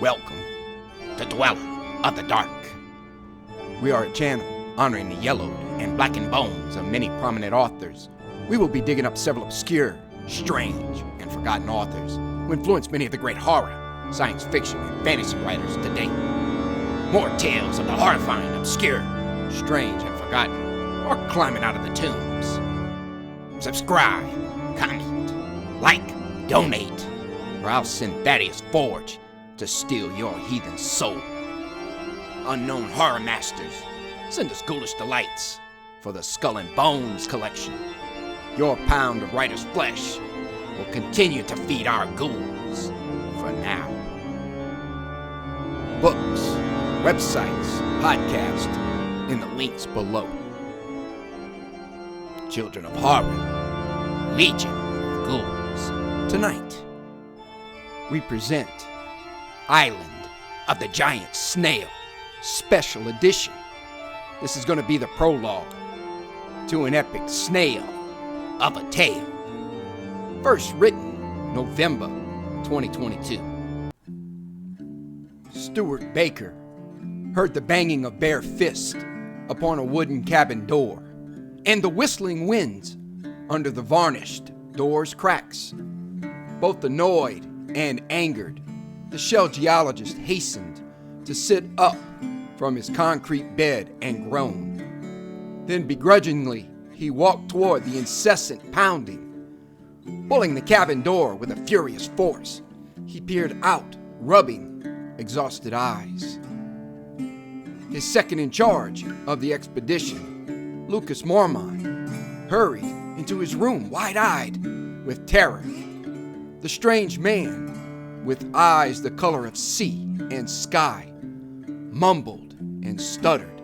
Welcome to Dweller of the Dark. We are a channel honoring the yellowed and blackened bones of many prominent authors. We will be digging up several obscure, strange, and forgotten authors who influenced many of the great horror, science fiction, and fantasy writers today. More tales of the horrifying, obscure, strange, and forgotten, or climbing out of the tombs. Subscribe, comment, like, donate, or I'll send Thaddeus Forge to steal your heathen soul. Unknown horror masters, send us ghoulish delights for the Skull and Bones collection. Your pound of writer's flesh will continue to feed our ghouls for now. Books, websites, podcasts, in the links below. Children of Horror, Legion of Ghouls. Tonight, we present Island of the Giant-Snail, Special Edition. This is going to be the prologue to an epic snail of a tale. First written November 2022. Stewart Baker heard the banging of bare fists upon a wooden cabin door, and the whistling winds under the varnished door's cracks. Both annoyed and angered, the shell geologist hastened to sit up from his concrete bed and groan. Then begrudgingly, he walked toward the incessant pounding. Pulling the cabin door with a furious force, he peered out, rubbing exhausted eyes. His second in charge of the expedition, Lucas Mormon, hurried into his room wide-eyed with terror. The strange man, with eyes the color of sea and sky, mumbled and stuttered.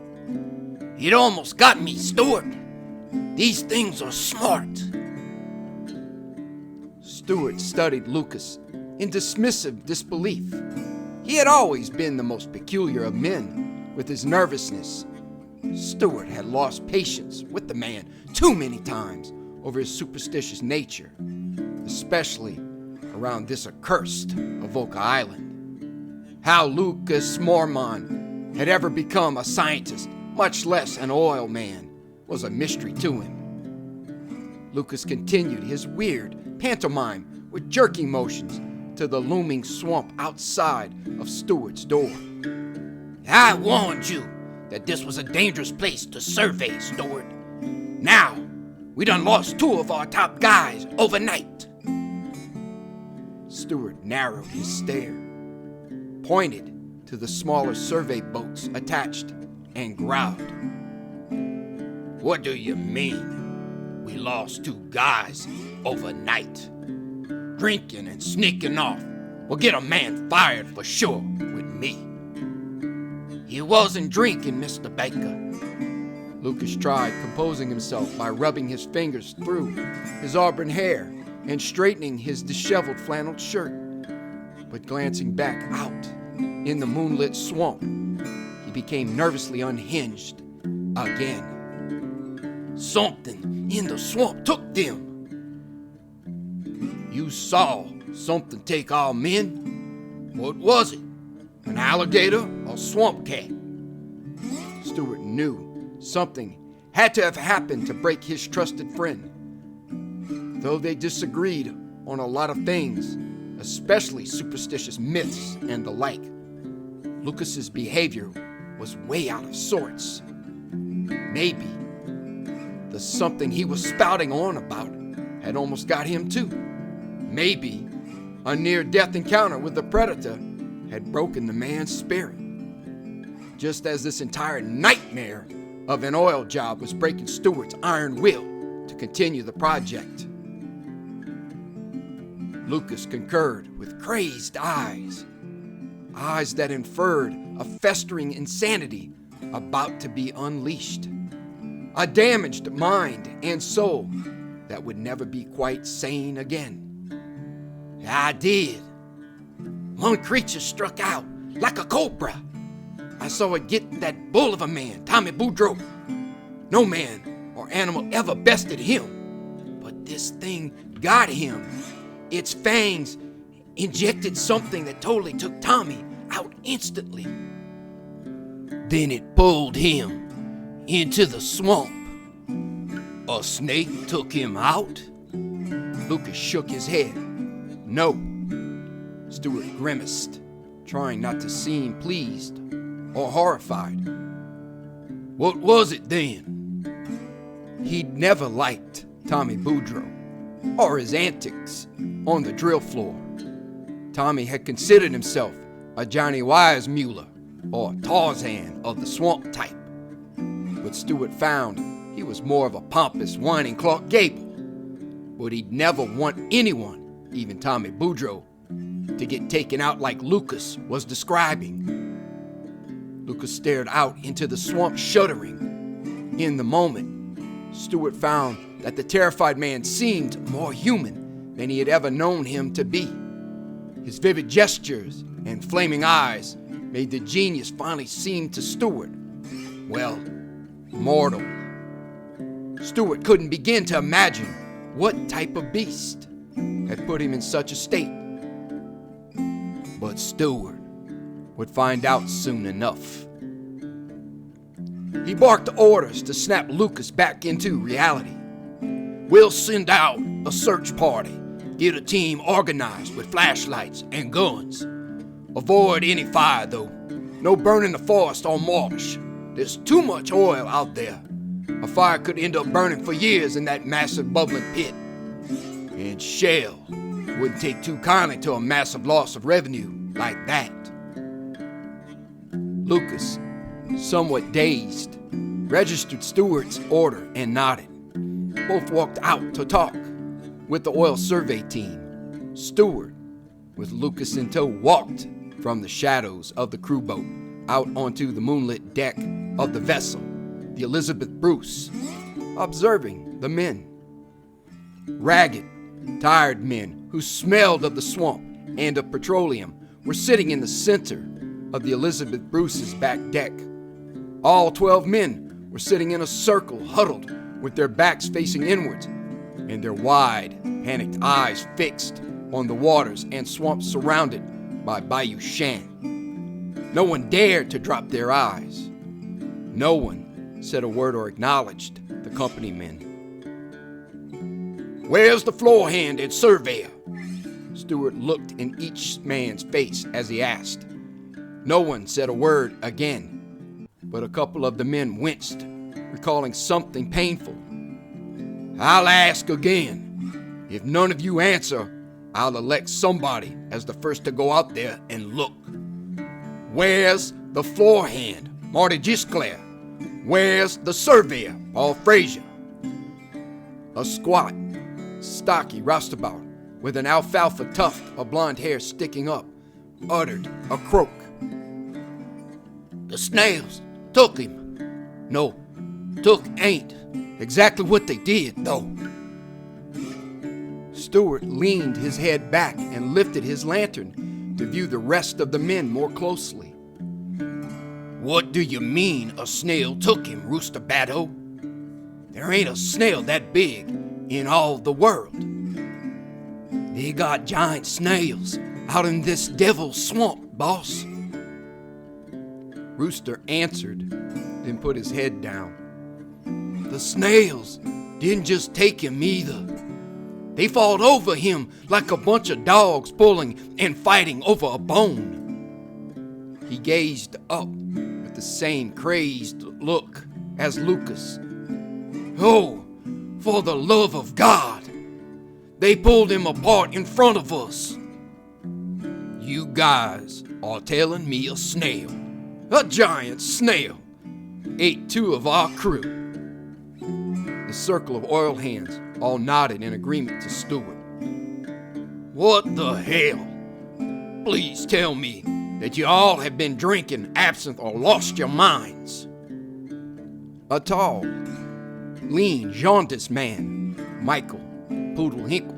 "It almost got me, Stewart. These things are smart." Stewart studied Lucas in dismissive disbelief. He had always been the most peculiar of men with his nervousness. Stewart had lost patience with the man too many times over his superstitious nature, especially around this accursed Avoca Island. How Lucas Mormon had ever become a scientist, much less an oil man, was a mystery to him. Lucas continued his weird pantomime with jerking motions to the looming swamp outside of Stewart's door. "I warned you that this was a dangerous place to survey, Stewart. Now, we done lost two of our top guys overnight." Stewart narrowed his stare, pointed to the smaller survey boats attached, and growled. "What do you mean, we lost two guys overnight? Drinking and sneaking off will get a man fired for sure with me." "He wasn't drinking, Mr. Baker." Lucas tried composing himself by rubbing his fingers through his auburn hair and straightening his disheveled flannel shirt. But glancing back out in the moonlit swamp, he became nervously unhinged again. "Something in the swamp took them." "You saw something take our men? What was it? An alligator or swamp cat?" Stewart knew something had to have happened to break his trusted friend. Though they disagreed on a lot of things, especially superstitious myths and the like, Lucas's behavior was way out of sorts. Maybe the something he was spouting on about had almost got him too. Maybe a near-death encounter with the predator had broken the man's spirit, just as this entire nightmare of an oil job was breaking Stewart's iron will to continue the project. Lucas concurred with crazed eyes that inferred a festering insanity about to be unleashed, a damaged mind and soul that would never be quite sane again. "I did. One creature struck out like a cobra. I saw it get that bull of a man, Tommy Boudreaux. No man or animal ever bested him, but this thing got him. Its fangs injected something that totally took Tommy out instantly. Then it pulled him into the swamp. A snake took him out? Lucas shook his head. No. Stewart grimaced, trying not to seem pleased or horrified. What was it then? He'd never liked Tommy Boudreaux or his antics on the drill floor. Tommy had considered himself a Johnny Weissmuller or Tarzan of the swamp type. But Stewart found he was more of a pompous, whining Clark Gable. But he'd never want anyone, even Tommy Boudreaux, to get taken out like Lucas was describing. Lucas stared out into the swamp, shuddering. In the moment, Stewart found that the terrified man seemed more human than he had ever known him to be. His vivid gestures and flaming eyes made the genius finally seem to Stewart, well, mortal. Stewart couldn't begin to imagine what type of beast had put him in such a state. But Stewart would find out soon enough. He barked orders to snap Lucas back into reality. We'll send out a search party. Get a team organized with flashlights and guns. Avoid any fire, though. No burning the forest or marsh. There's too much oil out there. A fire could end up burning for years in that massive bubbling pit. And Shell wouldn't take too kindly to a massive loss of revenue like that. Lucas, somewhat dazed, registered Stewart's order and nodded. Both walked out to talk with the oil survey team. Stewart, with Lucas in tow, walked from the shadows of the crew boat out onto the moonlit deck of the vessel, the Elizabeth Bruce, observing the men. Ragged, tired men who smelled of the swamp and of petroleum were sitting in the center of the Elizabeth Bruce's back deck. All 12 men were sitting in a circle, huddled with their backs facing inwards and their wide, panicked eyes fixed on the waters and swamps surrounded by Bayou Shan. No one dared to drop their eyes. No one said a word or acknowledged the company men. Where's the floor hand and surveyor? Stewart looked in each man's face as he asked. No one said a word again, but a couple of the men winced, recalling something painful. I'll ask again. If none of you answer, I'll elect somebody as the first to go out there and look. Where's the floor hand, Marty Gisclair? Where's the surveyor, Paul Frazier? A squat, stocky roustabout with an alfalfa tuft of blonde hair sticking up, uttered a croak. The snails took him. No, took ain't exactly what they did, though. Stewart leaned his head back and lifted his lantern to view the rest of the men more closely. What do you mean a snail took him, Rooster Batto? There ain't a snail that big in all the world. They got giant snails out in this devil's swamp, boss. Rooster answered, then put his head down. The snails didn't just take him either. They fought over him like a bunch of dogs pulling and fighting over a bone. He gazed up with the same crazed look as Lucas. Oh, for the love of God! They pulled him apart in front of us. You guys are telling me a snail, a giant snail, ate two of our crew. The circle of oil hands all nodded in agreement to Stewart. What the hell? Please tell me that you all have been drinking absinthe or lost your minds. A tall, lean, jaundiced man, Michael Poodle Hinkle,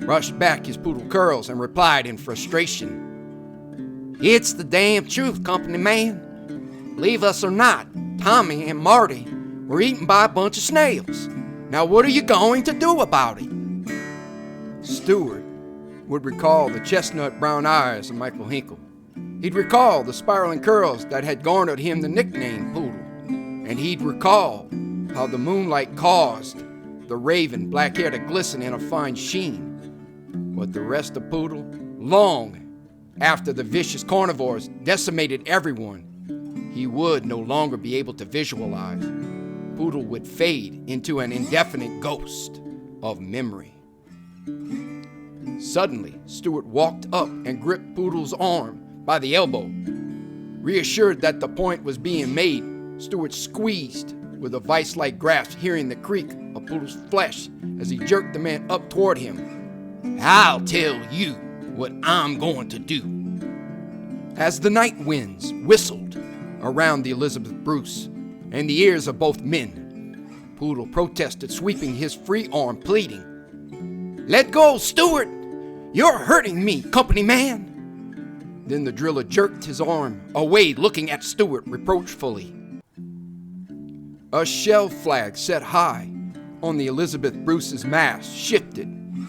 brushed back his poodle curls and replied in frustration. It's the damn truth, company man. Believe us or not, Tommy and Marty were eaten by a bunch of snails. Now what are you going to do about it? Stewart would recall the chestnut brown eyes of Michael Hinkle, He'd recall the spiraling curls that had garnered him the nickname Poodle, and he'd recall how the moonlight caused the raven black hair to glisten in a fine sheen. But the rest of Poodle, long after the vicious carnivores decimated everyone, he would no longer be able to visualize. Poodle would fade into an indefinite ghost of memory. Suddenly, Stewart walked up and gripped Poodle's arm by the elbow. Reassured that the point was being made, Stewart squeezed with a vice-like grasp, hearing the creak of Poodle's flesh as he jerked the man up toward him. "I'll tell you what I'm going to do." As the night winds whistled around the Elizabeth Bruce and the ears of both men, Poodle protested, sweeping his free arm, pleading, "Let go, Stewart! You're hurting me, company man!" Then the driller jerked his arm away, looking at Stewart reproachfully. A shell flag set high on the Elizabeth Bruce's mast shifted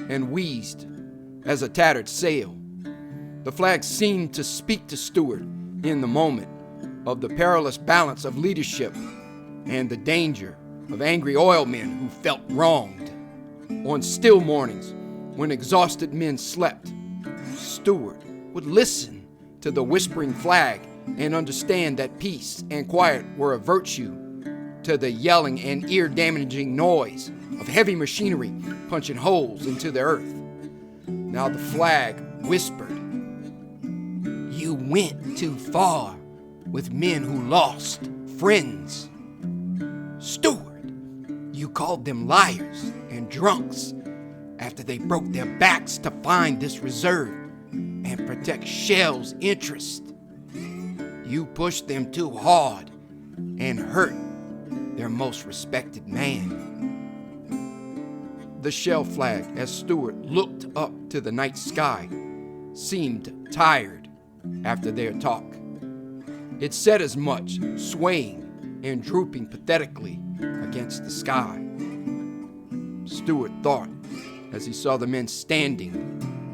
and wheezed as a tattered sail. The flag seemed to speak to Stewart in the moment of the perilous balance of leadership and the danger of angry oilmen who felt wronged. On still mornings, when exhausted men slept, Stewart would listen to the whispering flag and understand that peace and quiet were a virtue to the yelling and ear-damaging noise of heavy machinery punching holes into the earth. Now the flag whispered, "You went too far with men who lost friends. Stewart, you called them liars and drunks after they broke their backs to find this reserve and protect Shell's interest. You pushed them too hard and hurt their most respected man." The shell flag, as Stewart looked up to the night sky, seemed tired after their talk. It said as much, swaying and drooping pathetically against the sky. Stewart thought as he saw the men standing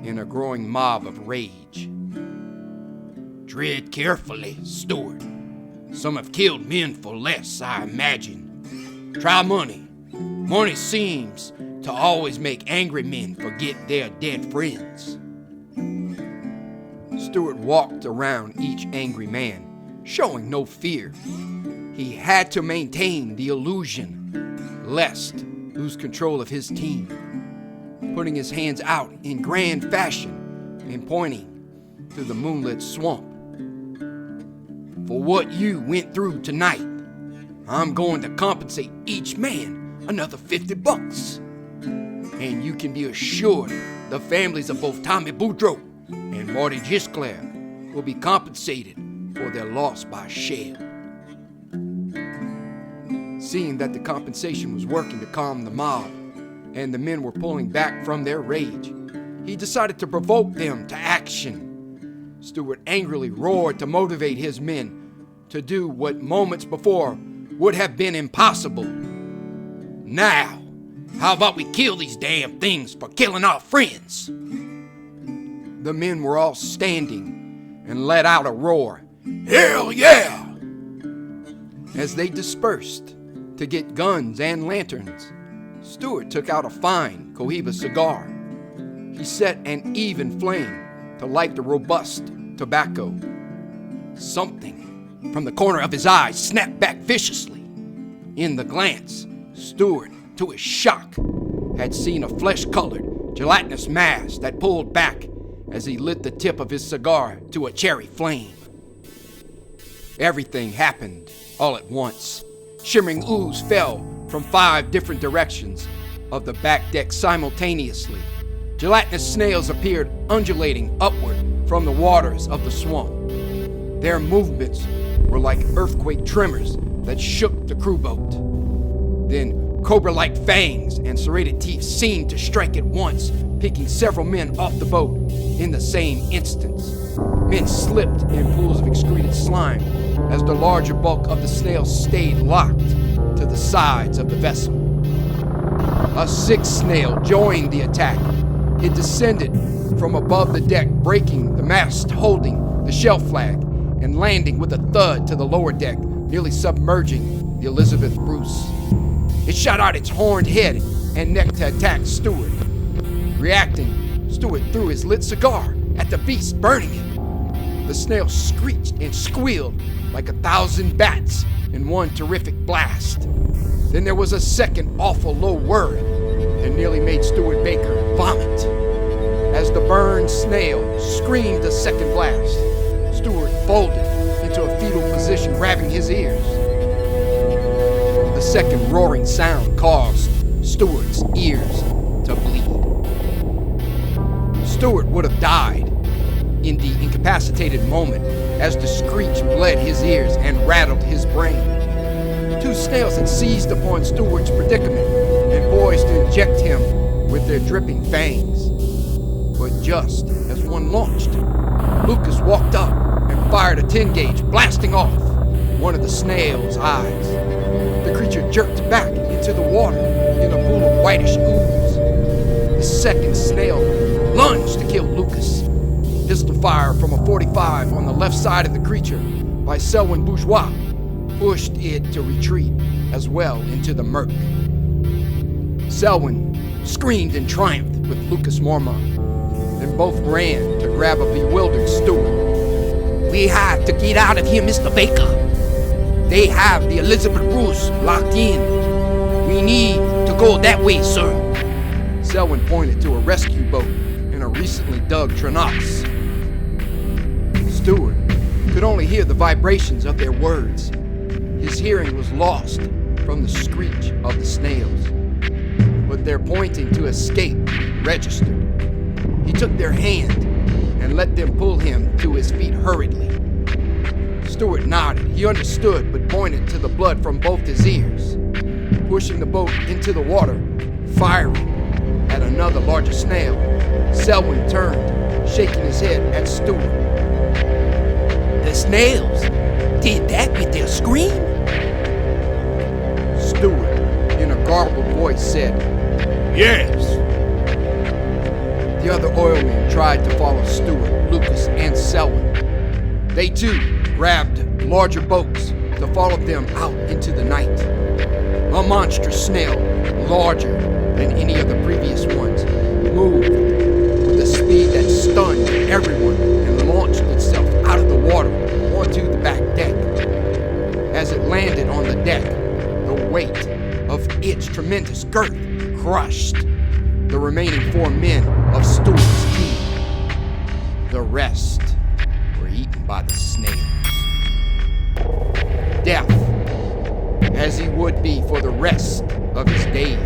in a growing mob of rage. "Tread carefully, Stewart. Some have killed men for less, I imagine. Try money. Money seems to always make angry men forget their dead friends." Stewart walked around each angry man, showing no fear. He had to maintain the illusion, lest lose control of his team, putting his hands out in grand fashion and pointing to the moonlit swamp. "For what you went through tonight, I'm going to compensate each man another $50. And you can be assured the families of both Tommy Boudreaux and Marty Gisclair will be compensated for their loss by Shell." Seeing that the compensation was working to calm the mob, and the men were pulling back from their rage, he decided to provoke them to action. Stewart angrily roared to motivate his men to do what moments before would have been impossible. "Now, how about we kill these damn things for killing our friends?" The men were all standing and let out a roar, "Hell yeah!" As they dispersed to get guns and lanterns, Stewart took out a fine Cohiba cigar. He set an even flame to light the robust tobacco. Something from the corner of his eye snapped back viciously. In the glance, Stewart, to his shock, had seen a flesh-colored, gelatinous mass that pulled back as he lit the tip of his cigar to a cherry flame. Everything happened all at once. Shimmering ooze fell from 5 different directions of the back deck simultaneously. Gelatinous snails appeared undulating upward from the waters of the swamp. Their movements were like earthquake tremors that shook the crew boat. Then cobra-like fangs and serrated teeth seemed to strike at once, picking several men off the boat in the same instance. Men slipped in pools of excreted slime as the larger bulk of the snails stayed locked to the sides of the vessel. A 6th snail joined the attack. It descended from above the deck, breaking the mast holding the shelf flag and landing with a thud to the lower deck, nearly submerging the Elizabeth Bruce. It shot out its horned head and neck to attack Stewart. Reacting, Stewart threw his lit cigar at the beast, burning it. The snail screeched and squealed like 1,000 bats in one terrific blast. Then there was a second awful low whir that nearly made Stewart Baker vomit. As the burned snail screamed a second blast, Stewart folded into a fetal position, grabbing his ears. The second roaring sound caused Stewart's ears to bleed. Stewart would have died in the incapacitated moment as the screech bled his ears and rattled his brain. Two snails had seized upon Stewart's predicament and poised to inject him with their dripping fangs. But just as one launched, Lucas walked up and fired a 10-gauge, blasting off one of the snail's eyes. The creature jerked back into the water in a pool of whitish ooze. The second snail lunged to kill Lucas. Pistol fire from a .45 on the left side of the creature by Selwyn Bourgeois pushed it to retreat as well into the murk. Selwyn screamed in triumph with Lucas Mormont. Then both ran to grab a bewildered Stewart. "We have to get out of here, Mr. Baker. They have the Elizabeth Bruce locked in. We need to go that way, sir." Selwyn pointed to a rescue boat in a recently dug trenasse. Stewart could only hear the vibrations of their words. His hearing was lost from the screech of the snails, but their pointing to escape registered. He took their hand and let them pull him to his feet hurriedly. Stewart nodded. He understood, but pointed to the blood from both his ears. Pushing the boat into the water, firing at another larger snail, Selwyn turned, shaking his head at Stewart. "The snails did that with their scream?" Stewart, in a garbled voice, said, "Yes." The other oilmen tried to follow Stewart, Lucas, and Selwyn. They too grabbed larger boats to follow them out into the night. A monstrous snail, larger than any of the previous ones, moved with a speed that stunned everyone and launched itself out of the water onto the back deck. As it landed on the deck, the weight of its tremendous girth crushed the remaining 4 men of Stewart's team. The rest were eaten by the snails. Death, as he would be for the rest of his days.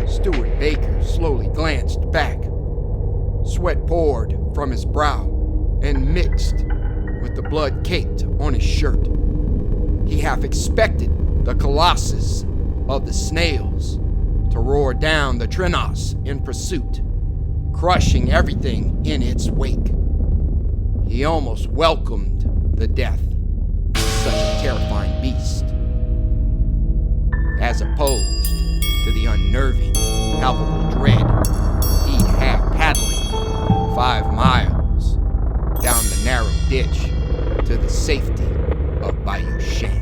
Stewart Baker slowly glanced back. Sweat poured from his brow and mixed with the blood caked on his shirt. He half expected the colossus of the snails to roar down the trenasse in pursuit, crushing everything in its wake. He almost welcomed the death of such a terrifying beast, as opposed to the unnerving, palpable dread he'd have paddling 5 miles down the narrow ditch to the safety of Bayou Shank.